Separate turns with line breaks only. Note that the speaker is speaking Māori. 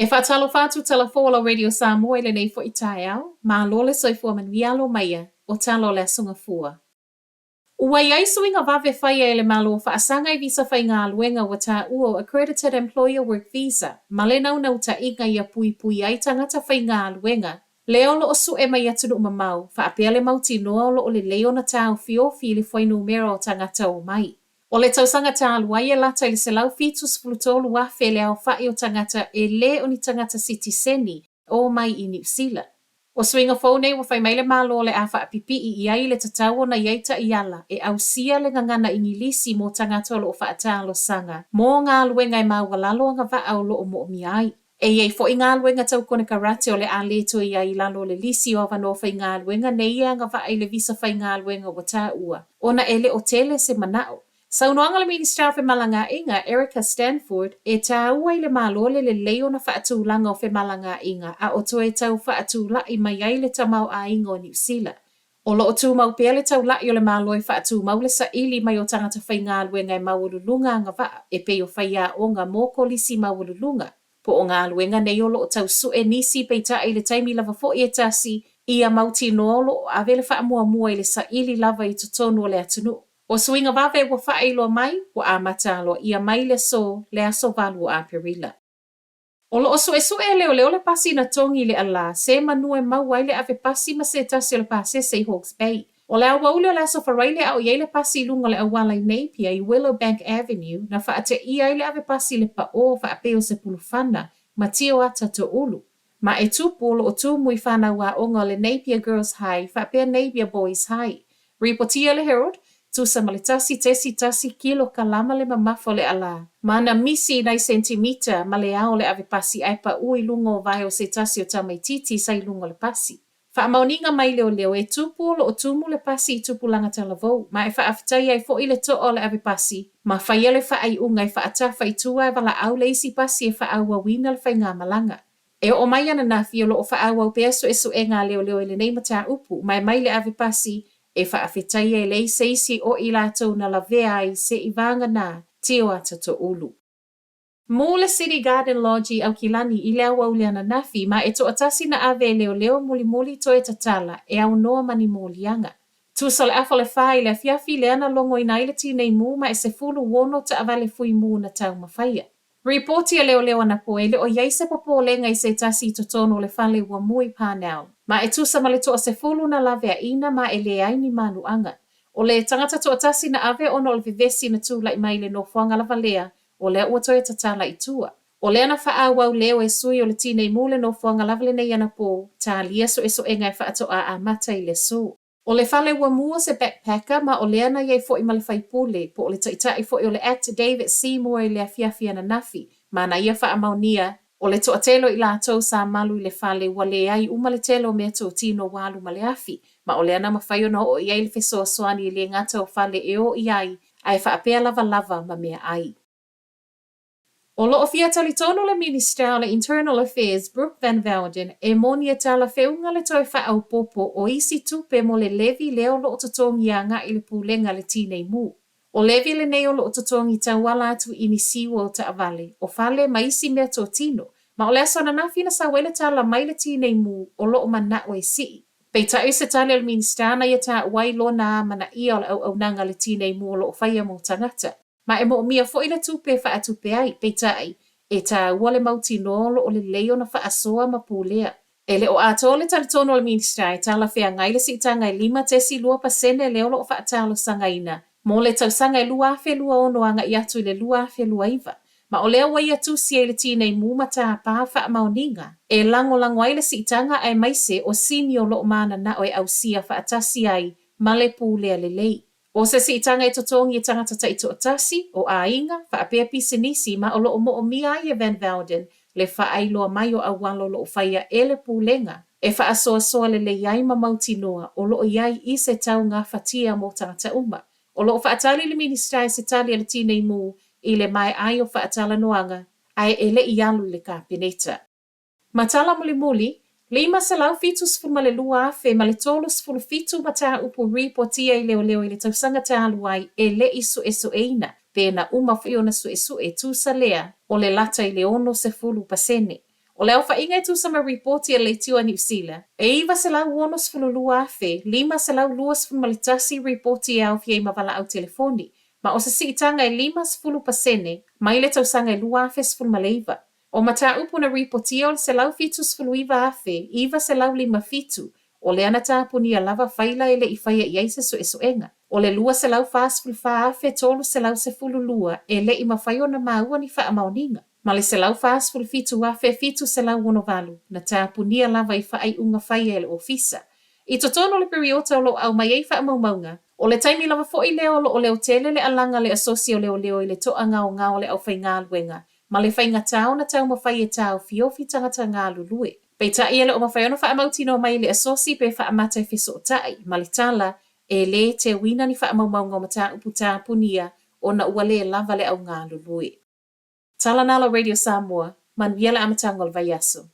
E whaatalo whātu telefola Radio Samoa le nei fo i tae au, ma lole soifua manuialo maia o talo le asunga fua. Ua iai suinga vave whaia ele malo whaasanga I visa whai ngā luenga wa tā uo Accredited Employer Work Visa, ma le nau ta inga ia pui pui ai tangata whai ngā luenga, leo lo o su e mai atunu mamau, whaapea le mauti noa lo o le leo na tāu fiofi le whai numero o tangata o mai. O le tausanga tā luai e lata I le se lau fitus flutolu wafe le au whai o tangata e le o ni tangata sitiseni o mai I New Zealand. O swinga phone wa whai maile malo le a whaapipi I ai le tatau na iaita I ala e au sia le ngangana ingilisi mo tangata lo o whaatalo sanga. Mo ngā luenga I maugalalo nga wa au lo o mo mi ai. E iei fo I ngā luenga tau kone karate o le a leto I ai lalo le lisi o wano whai ngā luenga ne ia nga wa ai le visa whai ngā luenga wa tā ua. Ona ele o tele se manao. Saunoanga le minister fe malanga inga Erica Stanford e tāua I le malole le leo na whaatulanga o fe malanga inga a o toe tau whaatula I mai ai le tamau a inga o New Zealand. O lo o tū mau pia le tau lai o le maloi whaatu mau le sa ili mai o tangata whai ngā luenga I mauululunga nga wa e pe o whai a o ngā mōko lisi mauululunga. Po o ngā luenga nei o lo o tau su e nisi peita I le taimi lava fo I e tasi ia mauti no lo o avele wha mua mua I le sa ili lava I totonu o le atunu. O suinga wawe wa whaeilo mai, wa a matalo ia mai le so, le aso valu a perila. O lo o so e leo le pasi na tongi le ala, se manue mau ai le ave pasi ma se tasi o le pasi se Hawke's Bay. O le awa ule o le aso wharaile au iei le pasi lunga le awala I Napier I Willowbank Avenue, na whaate ia le ave pasi le pa o whaapeo se pulufana, ma tio ata to ulu. Ma e tupu o tu mui whana wa onga le Napier Girls High, whaapea Napier Boys High. Ripotia le Herald, tusa malitasi tesi tasi kilo kalama le mamafo le ala. Mana misi nai sentimita ma le ao le ave pasi aipa ui lungo vai o se tasi o tamaititi sai lungo le pasi. Wha mauninga mai leo e tupu lo o tumu le pasi I tupu langa talavou, ma e wha aftai ai fo I le to o le ave pasi, ma whaia le wha ai unga I wha atafa I tua e wala au le isi pasi e wha aua wina le whai ngā malanga. E o mai ana nafi o lo o wha aua peaso e so e ngā leo e le nei mata upu, mai le ave pasi, e whaafetai e lei seisi o I lātou na la vea ai se I vanga nā, tio ata to ulu. Mō le City Garden Lodge au kilani I lea wauliana nafi, ma e to atasi na ave leo muli toe tatala e au noa mani mōlianga. Tusa le afa le whai le fiafi le ana longo I naile tinei mū ma e se fulu wono ta avale fui mū na tau mawhaia. Reporti a leo ana po e le o iei se popo lenga I se tasi to tono le whale ua mui pānau. Ma e tusa ma le toa se fulu na lavea ina ma e le ai ni manu anga. O le tangata toa tasi na ave ono le vivesi na tūla I mai le no fuanga lava lea, o le ua toe tatala I tua. O le ana wha wau leo e sui o le tinei mule no fuanga lava le nei ana po, tā lia so e so e ngai wha ato a mata I le so. O le whale ua mua se backpacker ma o le ana iei fo I ma le whaipule, po o le taitai fo I o le actor David Seymour I le afiafi ana nafi, ma na ia wha amaunia, o le toa telo I lātou sa malu I le whale wa le ai uma le telo mea tō tino walu ma le afi, ma o le ana mawhaio no o iei le fesoa soani I le ngata o whale e o I ai whaapea lava ma mea ai. O loo fia talitono le Minister o le Internal Affairs Brooke Van Velden e monia tala feunga le toi whaau popo o isi tupe mo le levi leo lo totongi a ngā I le pūlenga le tinei mū. O levi le neo lo totongi ta wala atu ini siwa o ta avale, o whale ma isi mea tō tino, ma o le aso na nawhina sa wele tala mai le tinei mū o loo mana o e si. Pei tai se tale le Minister na ia ta wailo na mana ia o le au nanga le tinei mū o loo whaia mo tangata. Ma e mo mia fo ina tupe wha atupe ai, peitai, e tā ua le mauti nolo o le leo na wha asoa ma pūlea. E le o ato le talitono le Minister e tala whea ngai le si tanga 5% leo lo wha atalo sangaina. Mo le tau sanga 2 ono anga I atu le 2 iwa. Ma o lea wai atu si e le tinei mūmata pā wha maoninga. E lango ai le si tanga ai maise o sinio lo mana na o e au sia wha atasi ai ma le pūlea le lei. O se si tanga e totongi e tangata ta I to atasi, o a inga, wha apea pisinisi ma o loo mo o mia ai e Van Velden, le wha ailoa mai o awalo lo whaia e le pūlenga, e wha asoa le iai ma mauti noa, o loo iai I se tau ngā whatia mo tangata uma. O loo wha atali le Minister e se tali le tinei mū, I le mai ai o wha atala noanga, ai e le ialu le kāpeneta. Matala muli, 5 salau fitu sfuma le lua fe ma le tolu sfulu fitu mata upu reportia I leo I le tausanga te aluai e le isu eso eina, pe na uma fio na su e tu salea o le lata I le ono se fulu pasene. O leo whainga tu sama reporti e le tua New Zealand. E iwa se lau wonos funu lua afe, 5 se lau luas funu malitasi reporti e au fiei mawala au telefoni. Ma o se si itanga e 5% mai le tausanga e lua afe sfunu maleiva. O mata upu na reporti o se lau fitu sfunu iwa afe, iwa se lau 5 fitu. O le ana tāpuni a lava faila ele I whaia I aise so esoenga. O le lua se lau fāsfulu whaafe tolu se lau se fulu lua e le I mawhaio na maua ni wha maoninga. Ma le se lau fāsfulu fitu afe fitu se lau wono valu na tāpuni a lava I whaai unga whaia ele ofisa. I totono le periota o lo au mai ei wha maumaunga. O le taimi lava fo'i leo lo o leo tele le alanga le asosio leo leo I le toa ngao le au whai ngā luenga. Ma le whai ngā tau na tau mawhai e tau fiofi tangata ngā lulue. Pei ta ia le o mawhai ono wha amautino mai le asosi pe wha amatai fiso o tai. Ma le tala e le te wina ni wha amaumaunga o mata upu tā punia o na ua le lava le au ngā lulue. Tala nalo Radio Samoa, man viala amatangol vai aso.